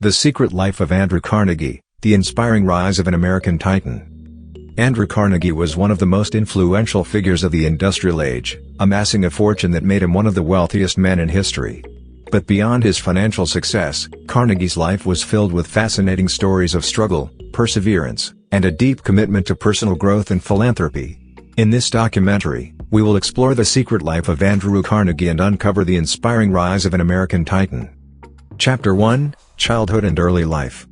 The Secret Life of Andrew Carnegie, The Inspiring Rise of an American Titan. Andrew Carnegie was one of the most influential figures of the industrial age, amassing a fortune that made him one of the wealthiest men in history. But beyond his financial success, Carnegie's life was filled with fascinating stories of struggle, perseverance, and a deep commitment to personal growth and philanthropy. In this documentary, we will explore the secret life of Andrew Carnegie and uncover the inspiring rise of an American Titan. Chapter 1, Childhood and Early Life.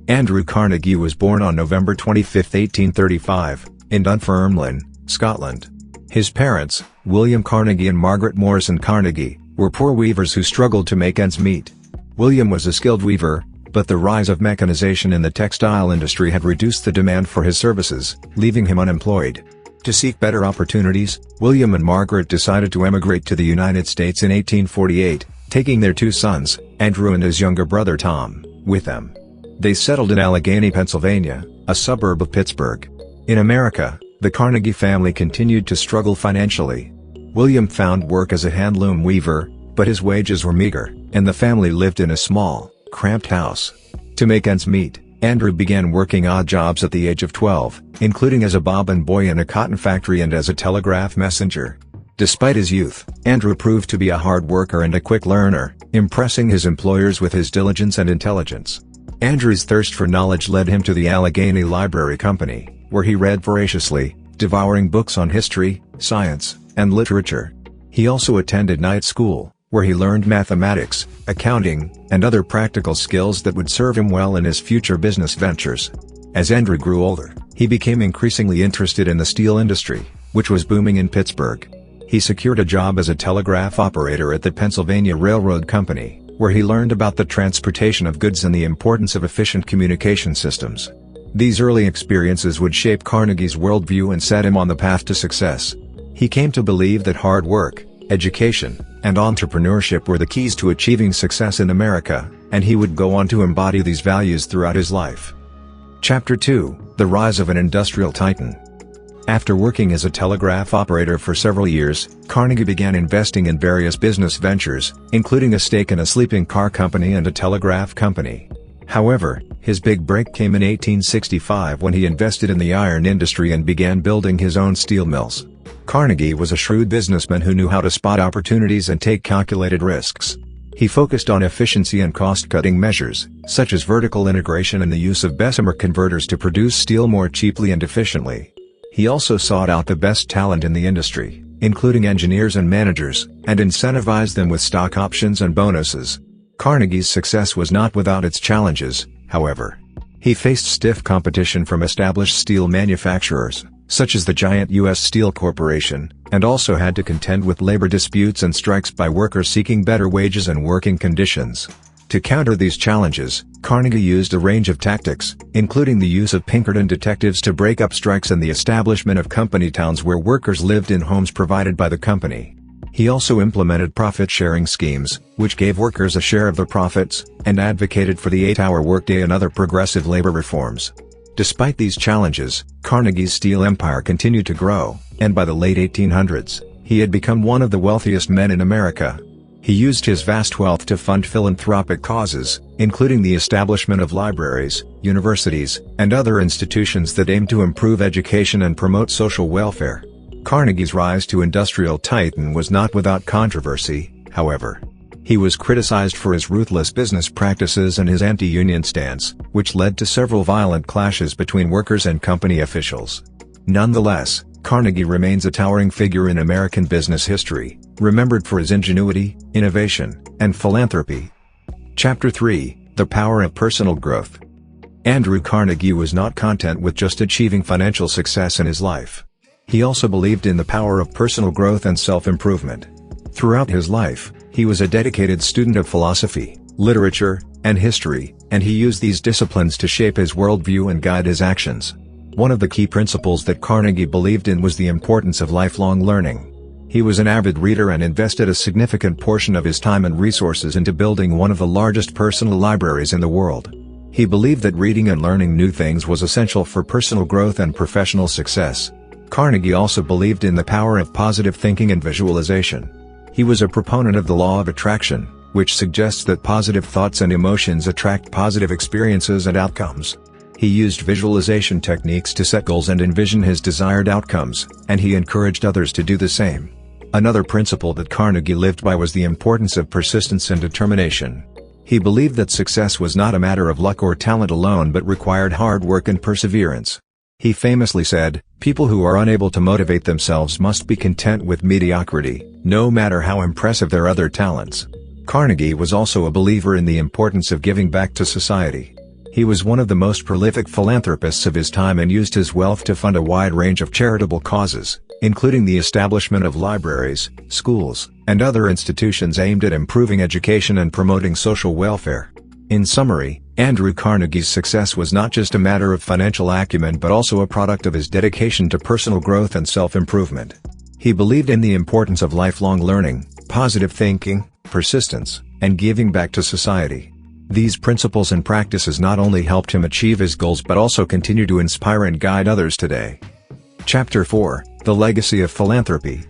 Andrew Carnegie was born on November 25, 1835, in Dunfermline, Scotland. His parents, William Carnegie and Margaret Morrison Carnegie, were poor weavers who struggled to make ends meet. William was a skilled weaver, but the rise of mechanization in the textile industry had reduced the demand for his services, leaving him unemployed. To seek better opportunities, William and Margaret decided to emigrate to the United States in 1848, taking their two sons, Andrew and his younger brother Tom, with them. They settled in Allegheny, Pennsylvania, a suburb of Pittsburgh. In America, the Carnegie family continued to struggle financially. William found work as a handloom weaver, but his wages were meager, and the family lived in a small, cramped house. To make ends meet, Andrew began working odd jobs at the age of 12, including as a bobbin boy in a cotton factory and as a telegraph messenger. Despite his youth, Andrew proved to be a hard worker and a quick learner, impressing his employers with his diligence and intelligence. Andrew's thirst for knowledge led him to the Allegheny Library Company, where he read voraciously, devouring books on history, science, and literature. He also attended night school, where he learned mathematics, accounting, and other practical skills that would serve him well in his future business ventures. As Andrew grew older, he became increasingly interested in the steel industry, which was booming in Pittsburgh. He secured a job as a telegraph operator at the Pennsylvania Railroad Company, where he learned about the transportation of goods and the importance of efficient communication systems. These early experiences would shape Carnegie's worldview and set him on the path to success. He came to believe that hard work, education, and entrepreneurship were the keys to achieving success in America, and he would go on to embody these values throughout his life. Chapter 2, The Rise of an Industrial Titan. After working as a telegraph operator for several years, Carnegie began investing in various business ventures, including a stake in a sleeping car company and a telegraph company. However, his big break came in 1865 when he invested in the iron industry and began building his own steel mills. Carnegie was a shrewd businessman who knew how to spot opportunities and take calculated risks. He focused on efficiency and cost-cutting measures, such as vertical integration and the use of Bessemer converters to produce steel more cheaply and efficiently. He also sought out the best talent in the industry, including engineers and managers, and incentivized them with stock options and bonuses. Carnegie's success was not without its challenges, however. He faced stiff competition from established steel manufacturers, such as the giant U.S. Steel Corporation, and also had to contend with labor disputes and strikes by workers seeking better wages and working conditions. To counter these challenges, Carnegie used a range of tactics, including the use of Pinkerton detectives to break up strikes and the establishment of company towns where workers lived in homes provided by the company. He also implemented profit-sharing schemes, which gave workers a share of the profits, and advocated for the 8-hour workday and other progressive labor reforms. Despite these challenges, Carnegie's steel empire continued to grow, and by the late 1800s, he had become one of the wealthiest men in America. He used his vast wealth to fund philanthropic causes, including the establishment of libraries, universities, and other institutions that aimed to improve education and promote social welfare. Carnegie's rise to industrial titan was not without controversy, however. He was criticized for his ruthless business practices and his anti-union stance, which led to several violent clashes between workers and company officials. Nonetheless, Carnegie remains a towering figure in American business history, remembered for his ingenuity, innovation, and philanthropy. Chapter 3, The Power of Personal Growth. Andrew Carnegie was not content with just achieving financial success in his life. He also believed in the power of personal growth and self-improvement. Throughout his life, he was a dedicated student of philosophy, literature, and history, and he used these disciplines to shape his worldview and guide his actions. One of the key principles that Carnegie believed in was the importance of lifelong learning. He was an avid reader and invested a significant portion of his time and resources into building one of the largest personal libraries in the world. He believed that reading and learning new things was essential for personal growth and professional success. Carnegie also believed in the power of positive thinking and visualization. He was a proponent of the law of attraction, which suggests that positive thoughts and emotions attract positive experiences and outcomes. He used visualization techniques to set goals and envision his desired outcomes, and he encouraged others to do the same. Another principle that Carnegie lived by was the importance of persistence and determination. He believed that success was not a matter of luck or talent alone but required hard work and perseverance. He famously said, "People who are unable to motivate themselves must be content with mediocrity, no matter how impressive their other talents." Carnegie was also a believer in the importance of giving back to society. He was one of the most prolific philanthropists of his time and used his wealth to fund a wide range of charitable causes, including the establishment of libraries, schools, and other institutions aimed at improving education and promoting social welfare. In summary, Andrew Carnegie's success was not just a matter of financial acumen but also a product of his dedication to personal growth and self-improvement. He believed in the importance of lifelong learning, positive thinking, persistence, and giving back to society. These principles and practices not only helped him achieve his goals but also continue to inspire and guide others today. Chapter 4: The Legacy of Philanthropy.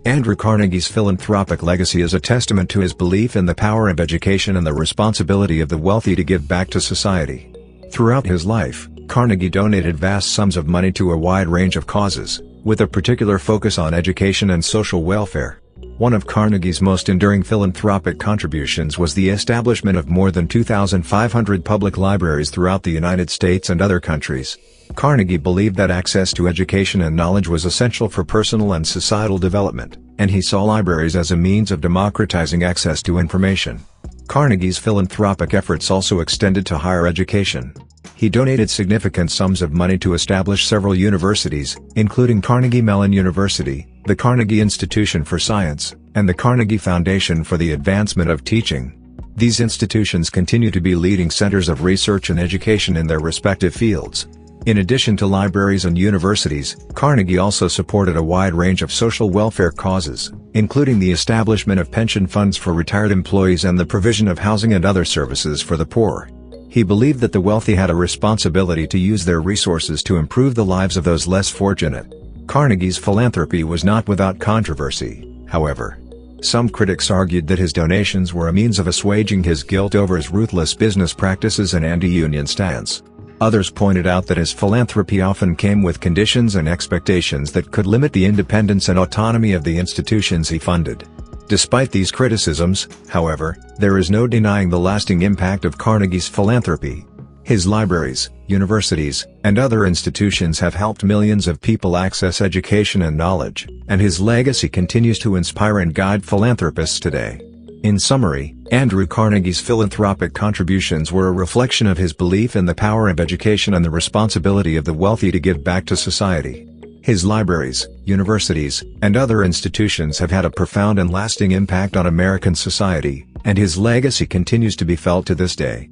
Andrew Carnegie's philanthropic legacy is a testament to his belief in the power of education and the responsibility of the wealthy to give back to society. Throughout his life, Carnegie donated vast sums of money to a wide range of causes, with a particular focus on education and social welfare. One of Carnegie's most enduring philanthropic contributions was the establishment of more than 2,500 public libraries throughout the United States and other countries. Carnegie believed that access to education and knowledge was essential for personal and societal development, and he saw libraries as a means of democratizing access to information. Carnegie's philanthropic efforts also extended to higher education. He donated significant sums of money to establish several universities, including Carnegie Mellon University, the Carnegie Institution for Science, and the Carnegie Foundation for the Advancement of Teaching. These institutions continue to be leading centers of research and education in their respective fields. In addition to libraries and universities, Carnegie also supported a wide range of social welfare causes, including the establishment of pension funds for retired employees and the provision of housing and other services for the poor. He believed that the wealthy had a responsibility to use their resources to improve the lives of those less fortunate. Carnegie's philanthropy was not without controversy, however. Some critics argued that his donations were a means of assuaging his guilt over his ruthless business practices and anti-union stance. Others pointed out that his philanthropy often came with conditions and expectations that could limit the independence and autonomy of the institutions he funded. Despite these criticisms, however, there is no denying the lasting impact of Carnegie's philanthropy. His libraries, universities, and other institutions have helped millions of people access education and knowledge, and his legacy continues to inspire and guide philanthropists today. In summary, Andrew Carnegie's philanthropic contributions were a reflection of his belief in the power of education and the responsibility of the wealthy to give back to society. His libraries, universities, and other institutions have had a profound and lasting impact on American society, and his legacy continues to be felt to this day.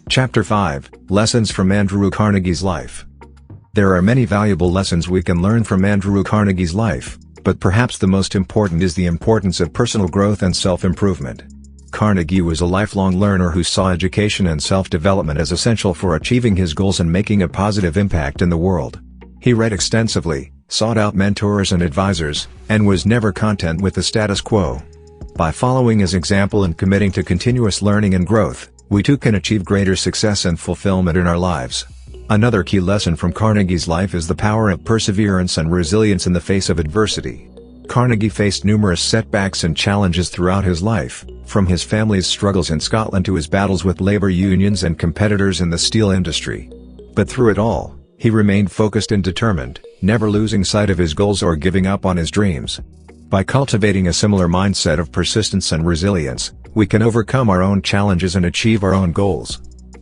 Chapter 5: Lessons from Andrew Carnegie's Life. There are many valuable lessons we can learn from Andrew Carnegie's life, but perhaps the most important is the importance of personal growth and self-improvement. Carnegie was a lifelong learner who saw education and self-development as essential for achieving his goals and making a positive impact in the world. He read extensively, sought out mentors and advisors, and was never content with the status quo. By following his example and committing to continuous learning and growth, we too can achieve greater success and fulfillment in our lives. Another key lesson from Carnegie's life is the power of perseverance and resilience in the face of adversity. Carnegie faced numerous setbacks and challenges throughout his life, from his family's struggles in Scotland to his battles with labor unions and competitors in the steel industry. But through it all, he remained focused and determined, never losing sight of his goals or giving up on his dreams. By cultivating a similar mindset of persistence and resilience, we can overcome our own challenges and achieve our own goals.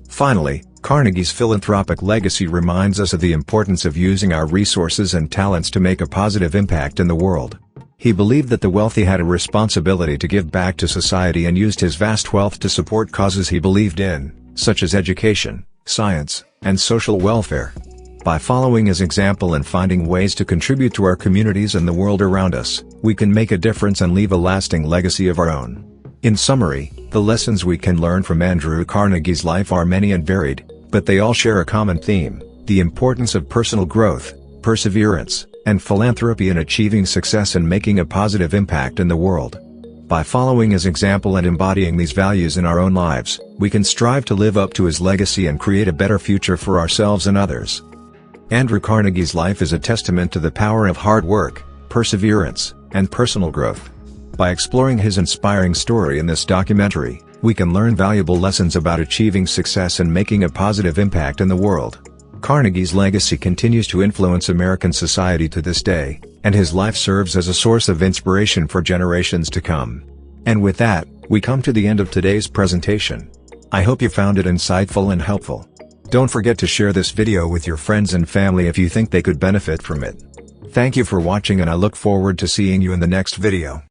Finally, Carnegie's philanthropic legacy reminds us of the importance of using our resources and talents to make a positive impact in the world. He believed that the wealthy had a responsibility to give back to society and used his vast wealth to support causes he believed in, such as education, science, and social welfare. By following his example and finding ways to contribute to our communities and the world around us, we can make a difference and leave a lasting legacy of our own. In summary, the lessons we can learn from Andrew Carnegie's life are many and varied, but they all share a common theme: the importance of personal growth, perseverance, and philanthropy in achieving success and making a positive impact in the world. By following his example and embodying these values in our own lives, we can strive to live up to his legacy and create a better future for ourselves and others. Andrew Carnegie's life is a testament to the power of hard work, perseverance, and personal growth. By exploring his inspiring story in this documentary, we can learn valuable lessons about achieving success and making a positive impact in the world. Carnegie's legacy continues to influence American society to this day, and his life serves as a source of inspiration for generations to come. And with that, we come to the end of today's presentation. I hope you found it insightful and helpful. Don't forget to share this video with your friends and family if you think they could benefit from it. Thank you for watching, and I look forward to seeing you in the next video.